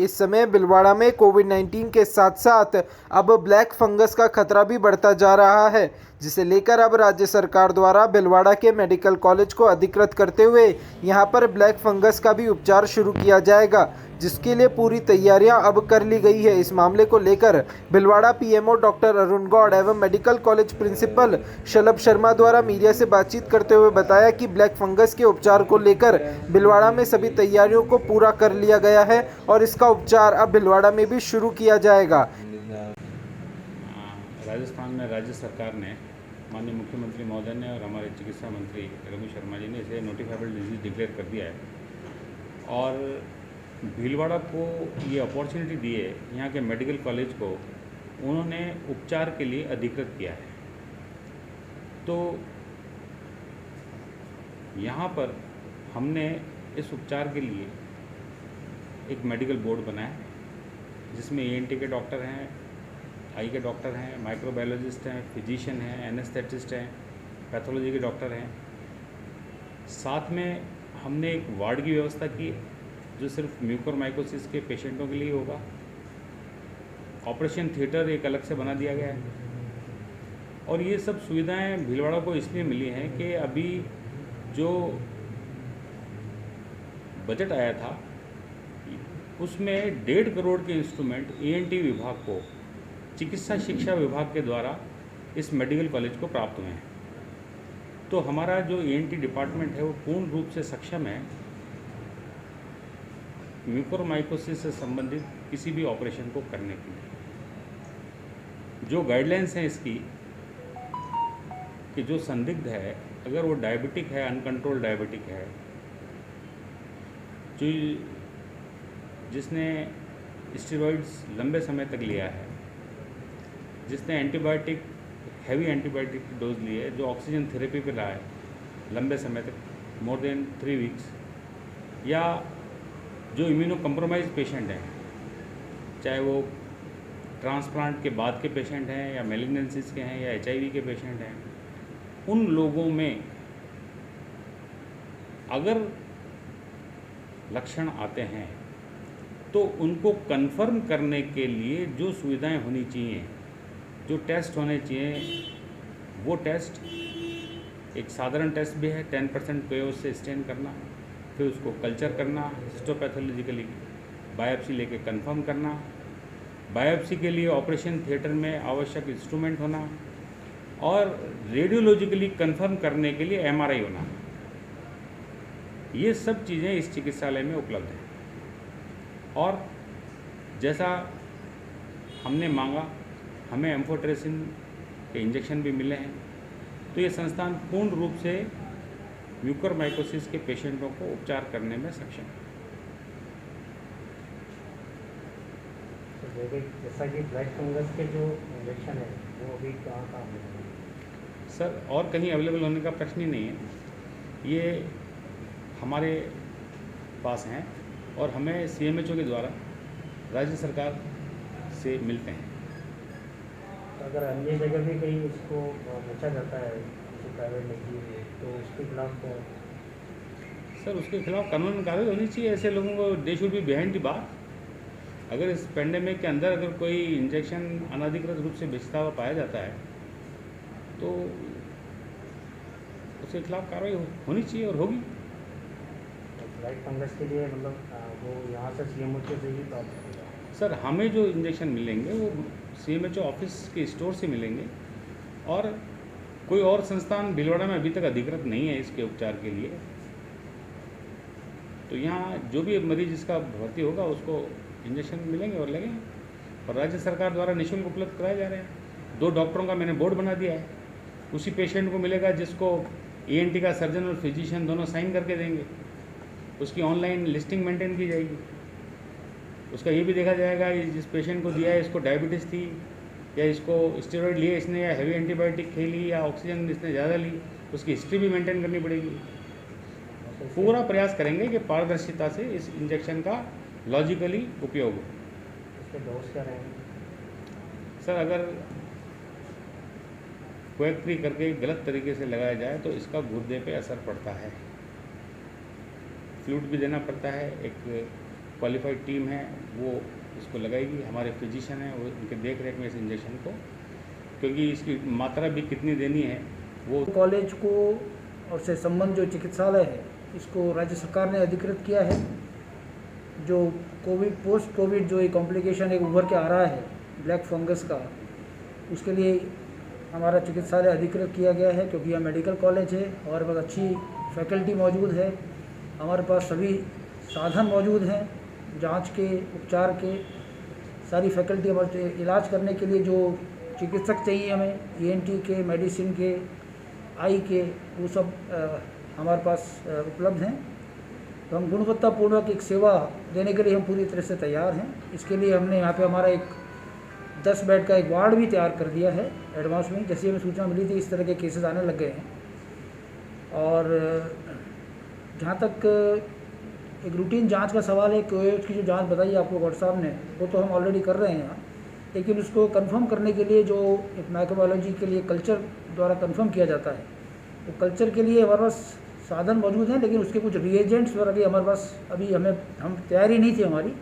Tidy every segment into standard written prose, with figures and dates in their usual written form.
इस समय भीलवाड़ा में कोविड-19 के साथ साथ अब ब्लैक फंगस का खतरा भी बढ़ता जा रहा है, जिसे लेकर अब राज्य सरकार द्वारा भीलवाड़ा के मेडिकल कॉलेज को अधिकृत करते हुए यहां पर ब्लैक फंगस का भी उपचार शुरू किया जाएगा, जिसके लिए पूरी तैयारियां अब कर ली गई है। इस मामले को लेकर भीलवाड़ा पीएमओ डॉक्टर अरुण गौड़ एवं मेडिकल कॉलेज प्रिंसिपल शलभ शर्मा द्वारा मीडिया से बातचीत करते हुए बताया कि ब्लैक फंगस के उपचार को लेकर भीलवाड़ा में सभी तैयारियों को पूरा कर लिया गया है और इसका उपचार अब भीलवाड़ा में भी शुरू किया जाएगा। राजस्थान में राज्य सरकार ने माननीय मुख्यमंत्री महोदय ने और हमारे चिकित्सा मंत्री रघु शर्मा जी ने इसे नोटिफाइबल डिजीज डिक्लेयर कर दिया है और भीलवाड़ा को ये अपॉर्चुनिटी दी है, यहाँ के मेडिकल कॉलेज को उन्होंने उपचार के लिए अधिकृत किया है। तो यहाँ पर हमने इस उपचार के लिए एक मेडिकल बोर्ड बनाया है, जिसमें ENT के डॉक्टर हैं, आई के डॉक्टर हैं, माइक्रोबायोलॉजिस्ट हैं, फिजिशियन हैं, एनेस्थेटिस्ट हैं, पैथोलॉजी के डॉक्टर हैं। साथ में हमने एक वार्ड की व्यवस्था की है जो सिर्फ म्यूकोरमाइकोसिस के पेशेंटों के लिए होगा। ऑपरेशन थिएटर एक अलग से बना दिया गया है और ये सब सुविधाएं भीलवाड़ा को इसलिए मिली हैं कि अभी जो बजट आया था उसमें 1.5 करोड़ के इंस्ट्रूमेंट ENT विभाग को चिकित्सा शिक्षा विभाग के द्वारा इस मेडिकल कॉलेज को प्राप्त हुए हैं। तो हमारा जो ENT डिपार्टमेंट है वो पूर्ण रूप से सक्षम है म्यूकोरमाइकोसिस से संबंधित किसी भी ऑपरेशन को करने के लिए। जो गाइडलाइंस हैं इसकी कि जो संदिग्ध है, अगर वो डायबिटिक है, अनकंट्रोल्ड डायबिटिक है, जो जिसने स्टेरॉइड्स लंबे समय तक लिया है, जिसने एंटीबायोटिक हैवी एंटीबायोटिक की डोज ली है, जो ऑक्सीजन थेरेपी पे रहा है लंबे समय तक मोर देन 3 वीक्स, या जो इम्यूनो कम्प्रोमाइज पेशेंट हैं, चाहे वो ट्रांसप्लांट के बाद के पेशेंट हैं या मेलिग्नेंसीज के हैं या HIV के पेशेंट हैं, उन लोगों में अगर लक्षण आते हैं तो उनको कंफर्म करने के लिए जो सुविधाएं होनी चाहिए, जो टेस्ट होने चाहिए, वो टेस्ट एक साधारण टेस्ट भी है, 10% पेओस से स्टेन करना, फिर उसको कल्चर करना, हिस्टोपैथोलॉजिकली बायोप्सी लेके कंफर्म करना, बायोप्सी के लिए ऑपरेशन थिएटर में आवश्यक इंस्ट्रूमेंट होना और रेडियोलॉजिकली कंफर्म करने के लिए MRI होना। ये सब चीज़ें इस चिकित्सालय में उपलब्ध हैं और जैसा हमने मांगा, हमें एम्फोटेरेसिन के इंजेक्शन भी मिले हैं। तो ये संस्थान पूर्ण रूप से म्यूकोरमाइकोसिस के पेशेंटों को उपचार करने में सक्षम है। जैसा कि ब्लैक फंगस के जो इंजेक्शन है वो अभी कहाँ मिलेंगे? सर, और कहीं अवेलेबल होने का प्रश्न ही नहीं है, ये हमारे पास हैं और हमें CMHO के द्वारा राज्य सरकार से मिलते हैं। अगर अन्य जगह भी कहीं इसको बेचा जाता है प्राइवेट निजी, तो उसके खिलाफ सर, उसके खिलाफ कानूनी कार्रवाई होनी चाहिए। ऐसे लोगों को they should be behind the bar. अगर इस पेंडेमिक के अंदर अगर कोई इंजेक्शन अनधिकृत रूप से बेचता हुआ पाया जाता है तो उसके खिलाफ कार्रवाई होनी चाहिए और होगी। ब्लैक फंगस के लिए मतलब वो यहाँ से CMHO से ही प्राप्त होगा? सर, हमें जो इंजेक्शन मिलेंगे वो CMHO ऑफिस के स्टोर से मिलेंगे और कोई और संस्थान भीलवाड़ा में अभी तक अधिकृत नहीं है इसके उपचार के लिए। तो यहाँ जो भी मरीज इसका भर्ती होगा उसको इंजेक्शन मिलेंगे और लगेंगे और राज्य सरकार द्वारा निःशुल्क उपलब्ध कराए जा रहे हैं। 2 डॉक्टरों का मैंने बोर्ड बना दिया है, उसी पेशेंट को मिलेगा जिसको ENT का सर्जन और फिजिशियन दोनों साइन करके देंगे। उसकी ऑनलाइन लिस्टिंग मेंटेन की जाएगी। उसका ये भी देखा जाएगा कि जिस पेशेंट को दिया है इसको डायबिटीज़ थी या इसको स्टेरॉइड लिए इसने या हैवी एंटीबायोटिक खेली या ऑक्सीजन इसने ज़्यादा ली, उसकी हिस्ट्री भी मेंटेन करनी पड़ेगी। पूरा प्रयास करेंगे कि पारदर्शिता से इस इंजेक्शन का लॉजिकली उपयोग हो। इसके डोज क्या रहेंगे? सर, अगर क्वेक्ट्री करके गलत तरीके से लगाया जाए तो इसका गुर्दे पे असर पड़ता है, फ्लूइड भी देना पड़ता है, एक क्वालिफाइड टीम है वो इसको लगाएगी, हमारे फिजिशियन हैं वो उनके देख रेख में इस इंजेक्शन को, क्योंकि इसकी मात्रा भी कितनी देनी है वो कॉलेज को और से संबंध जो चिकित्सालय है इसको राज्य सरकार ने अधिकृत किया है। जो कोविड पोस्ट कोविड जो एक कॉम्प्लिकेशन एक उभर के आ रहा है ब्लैक फंगस का, उसके लिए हमारा चिकित्सालय अधिकृत किया गया है, क्योंकि यह मेडिकल कॉलेज है, हमारे पास अच्छी फैकल्टी मौजूद है, हमारे पास सभी साधन मौजूद हैं जांच के, उपचार के, सारी फैकल्टी हमारे इलाज करने के लिए जो चिकित्सक चाहिए हमें ENT के, मेडिसिन के, आई के, वो सब हमारे पास उपलब्ध हैं। तो हम गुणवत्तापूर्वक एक सेवा देने के लिए हम पूरी तरह से तैयार हैं। इसके लिए हमने यहाँ पे हमारा एक 10 बेड का एक वार्ड भी तैयार कर दिया है एडवांस में, जैसे हमें सूचना मिली थी इस तरह के केसेस आने लग गए हैं। और जहाँ तक एक रूटीन जांच का सवाल है, कोविड की जो जांच बताई आपको डॉक्टर साहब ने, वो तो हम ऑलरेडी कर रहे हैं यहाँ, लेकिन उसको कंफर्म करने के लिए जो एक माइक्रोबायोलॉजी के लिए कल्चर द्वारा कंफर्म किया जाता है, तो कल्चर के लिए हमारे पास साधन मौजूद हैं, लेकिन उसके कुछ रिएजेंट्स वगैरह हमारे पास अभी हम तैयारी नहीं थी हमारी,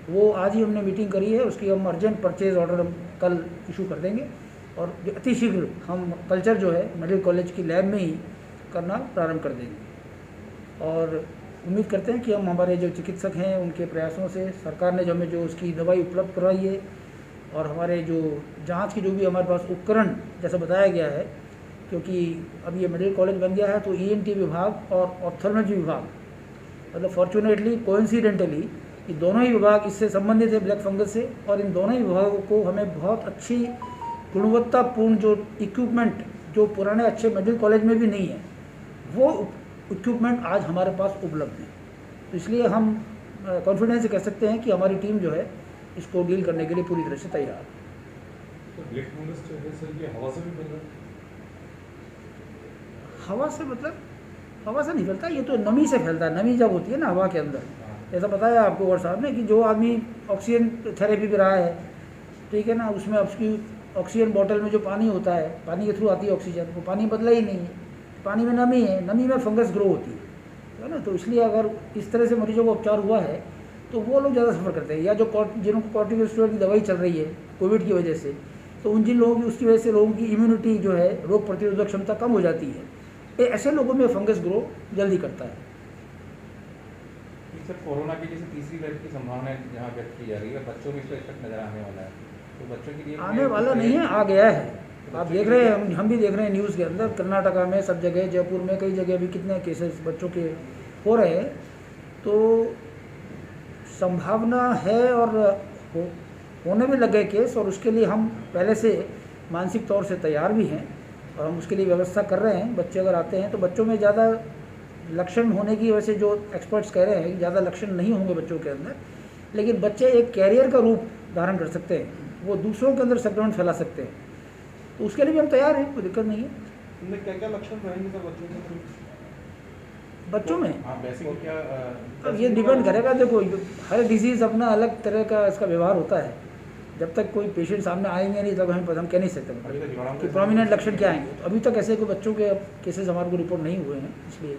वो आज ही हमने मीटिंग करी है, उसकी हम अर्जेंट परचेज ऑर्डर हम कल इशू कर देंगे और अतिशीघ्र हम कल्चर जो है मेडिकल कॉलेज की लैब में ही करना प्रारंभ कर देंगे। और उम्मीद करते हैं कि हम हमारे जो चिकित्सक हैं उनके प्रयासों से सरकार ने जो हमें जो उसकी दवाई उपलब्ध करवाई है और हमारे जो जांच की जो भी हमारे पास उपकरण जैसा बताया गया है, क्योंकि अब ये मेडिकल कॉलेज बन गया है तो ENT विभाग और ऑप्थेल्मोलॉजी विभाग, मतलब फॉर्चुनेटली कोइंसिडेंटली ये दोनों ही विभाग इससे संबंधित है ब्लैक फंगस से, और इन दोनों ही विभागों को हमें बहुत अच्छी गुणवत्तापूर्ण जो इक्विपमेंट जो पुराने अच्छे मेडिकल कॉलेज में भी नहीं है, वो इक्विपमेंट आज हमारे पास उपलब्ध है। तो इसलिए हम कॉन्फिडेंस से कह सकते हैं कि हमारी टीम जो है इसको डील करने के लिए पूरी तरह से तैयार है। तो ब्लैक फंगस जो है सर ये हवा से भी फैल रहा है? हवा से मतलब हवा से नहीं फैलता, ये तो नमी से फैलता है। नमी जब होती है ना हवा के अंदर, जैसा बताया आपको डॉक्टर साहब ने कि जो आदमी ऑक्सीजन थेरेपी भी रहा है, ठीक है ना, उसमें उसकी ऑक्सीजन बॉटल में जो पानी होता है, पानी के थ्रू आती है ऑक्सीजन, वो पानी बदला ही नहीं है, पानी में नमी है, नमी में फंगस ग्रो होती है ना। तो इसलिए अगर इस तरह से मरीजों को उपचार हुआ है तो वो लोग ज़्यादा सफ़र करते हैं, या जो जिनको कॉर्टिकोस्टेरॉइड की दवाई चल रही है कोविड की वजह से, तो उन जिन लोगों की उसकी वजह से लोगों की इम्यूनिटी जो है रोग प्रतिरोधक क्षमता कम हो जाती है, ऐसे लोगों में फंगस ग्रो जल्दी करता है। सर कोरोना की जैसे तीसरी लहर की संभावना जहाँ व्यक्त की जा रही है, बच्चों में इसका इफेक्ट नजर आने वाला है, तो बच्चों के लिए आने वाला नहीं है, आ गया है। आप देख रहे हैं, हम भी देख रहे हैं न्यूज़ के अंदर, कर्नाटका में सब जगह, जयपुर में कई जगह भी कितने केसेस बच्चों के हो रहे हैं। तो संभावना है और होने भी लग गए केस, और उसके लिए हम पहले से मानसिक तौर से तैयार भी हैं और हम उसके लिए व्यवस्था कर रहे हैं। बच्चे अगर आते हैं तो बच्चों में ज़्यादा लक्षण होने की वजह से जो एक्सपर्ट्स कह रहे हैं कि ज़्यादा लक्षण नहीं होंगे बच्चों के अंदर, लेकिन बच्चे एक कैरियर का रूप धारण कर सकते हैं, वो दूसरों के अंदर संक्रमण फैला सकते हैं, तो उसके लिए भी हम तैयार हैं, कोई दिक्कत नहीं है। इनमें क्या क्या लक्षण रहेंगे सर बच्चों में? हाँ बेसिक क्या अब ये डिपेंड करेगा, देखो हर डिजीज़ अपना अलग तरह का इसका व्यवहार होता है, जब तक कोई पेशेंट सामने आएंगे नहीं तब हम कह नहीं सकते कि प्रोमिनेंट लक्षण क्या आएंगे। तो अभी तक ऐसे कोई बच्चों के केसेस हमारे को रिपोर्ट नहीं हुए हैं, इसलिए